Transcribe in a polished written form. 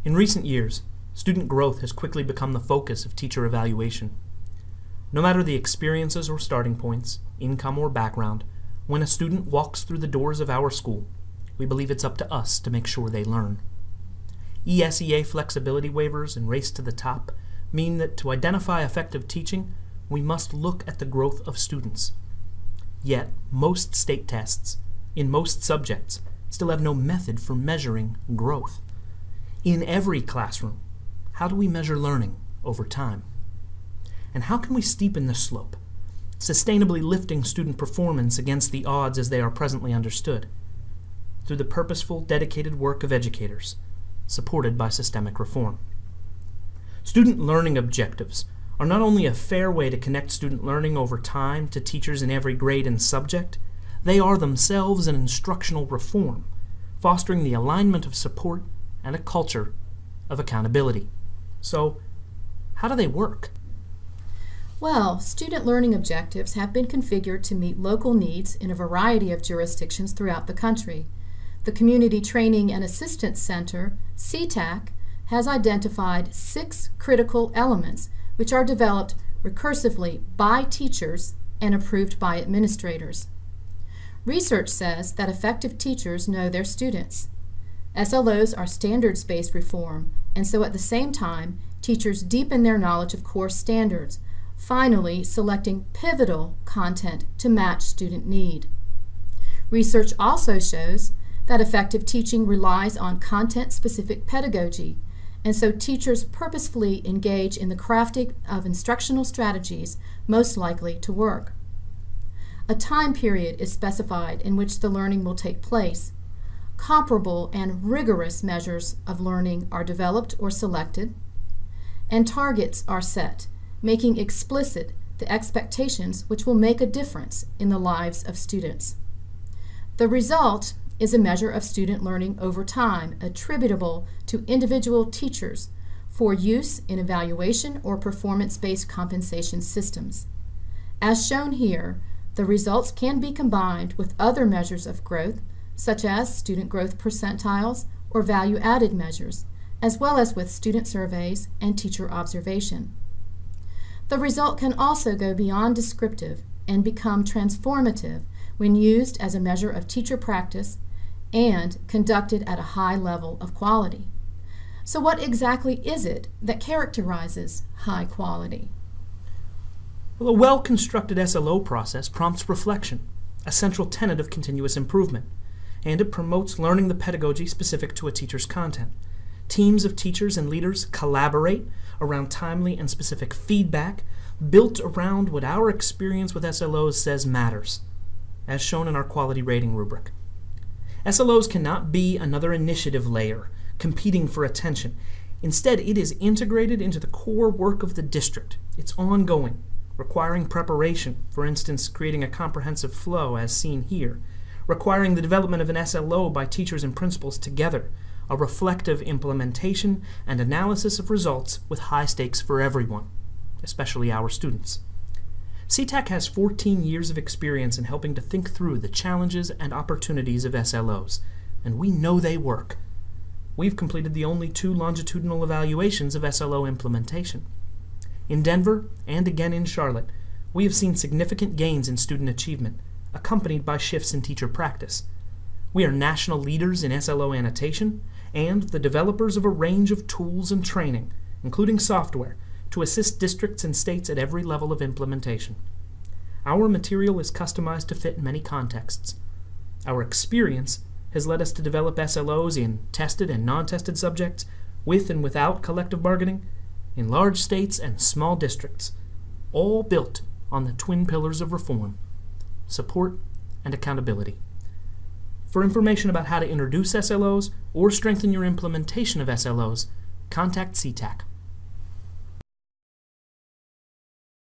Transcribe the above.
In recent years, student growth has quickly become the focus of teacher evaluation. No matter the experiences or starting points, income or background, when a student walks through the doors of our school, we believe it's up to us to make sure they learn. ESEA flexibility waivers and Race to the Top mean that to identify effective teaching, we must look at the growth of students. Yet, most state tests, in most subjects, still have no method for measuring growth. In every classroom, how do we measure learning over time? And how can we steepen the slope, sustainably lifting student performance against the odds as they are presently understood? Through the purposeful, dedicated work of educators, supported by systemic reform. Student learning objectives are not only a fair way to connect student learning over time to teachers in every grade and subject, they are themselves an instructional reform, fostering the alignment of support and a culture of accountability. So, how do they work? Well, student learning objectives have been configured to meet local needs in a variety of jurisdictions throughout the country. The Community Training and Assistance Center, CTAC, has identified 6 critical elements which are developed recursively by teachers and approved by administrators. Research says that effective teachers know their students. SLOs are standards-based reform, and so at the same time, teachers deepen their knowledge of core standards, finally selecting pivotal content to match student need. Research also shows that effective teaching relies on content-specific pedagogy, and so teachers purposefully engage in the crafting of instructional strategies most likely to work. A time period is specified in which the learning will take place. Comparable and rigorous measures of learning are developed or selected, and targets are set, making explicit the expectations which will make a difference in the lives of students. The result is a measure of student learning over time attributable to individual teachers for use in evaluation or performance-based compensation systems. As shown here, the results can be combined with other measures of growth, such as student growth percentiles or value-added measures, as well as with student surveys and teacher observation. The result can also go beyond descriptive and become transformative when used as a measure of teacher practice and conducted at a high level of quality. So what exactly is it that characterizes high quality? Well, a well-constructed SLO process prompts reflection, a central tenet of continuous improvement, and it promotes learning the pedagogy specific to a teacher's content. Teams of teachers and leaders collaborate around timely and specific feedback built around what our experience with SLOs says matters, as shown in our quality rating rubric. SLOs cannot be another initiative layer competing for attention. Instead, it is integrated into the core work of the district. It's ongoing, requiring preparation, for instance, creating a comprehensive flow as seen here, requiring the development of an SLO by teachers and principals together, a reflective implementation and analysis of results with high stakes for everyone, especially our students. CTAC has 14 years of experience in helping to think through the challenges and opportunities of SLOs, and we know they work. We've completed the only 2 longitudinal evaluations of SLO implementation. In Denver and again in Charlotte, we have seen significant gains in student achievement, accompanied by shifts in teacher practice. We are national leaders in SLO annotation and the developers of a range of tools and training, including software, to assist districts and states at every level of implementation. Our material is customized to fit many contexts. Our experience has led us to develop SLOs in tested and non-tested subjects, with and without collective bargaining, in large states and small districts, all built on the twin pillars of reform: support and accountability. For information about how to introduce SLOs or strengthen your implementation of SLOs, contact CTAC.